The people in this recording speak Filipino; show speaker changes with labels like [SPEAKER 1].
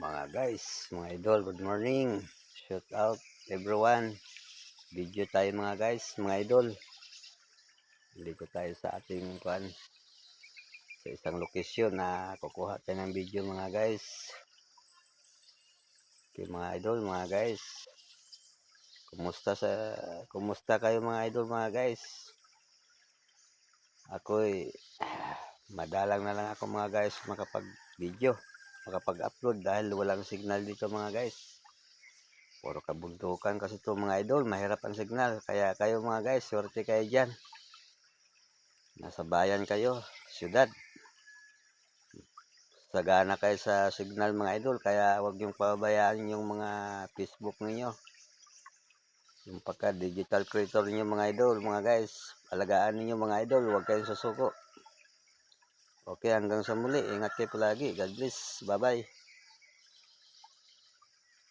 [SPEAKER 1] Mga guys, mga idol, good morning. Shout out everyone. Video tayo mga guys, mga idol. Dito tayo sa ating sa isang lokasyon na kukuha tayo ng video mga guys. Okay, mga idol, mga guys. Kumusta kayo mga idol mga guys? Ako'y madalang na lang ako mga guys makapag-video, makapag-upload dahil walang signal dito mga guys. Puro kabundukan kasi ito mga idol, mahirap ang signal. Kaya kayo mga guys, swerte kayo dyan. Nasa bayan kayo, syudad. Sagana kayo sa signal mga idol, kaya huwag yung pabayaan yung mga Facebook ninyo. Yung pagka-digital creator ninyo mga idol, mga guys. Alagaan ninyo mga idol, huwag kayong susuko. Okay, hanggang sa muli. Ingat kayo palagi. God bless. Bye-bye.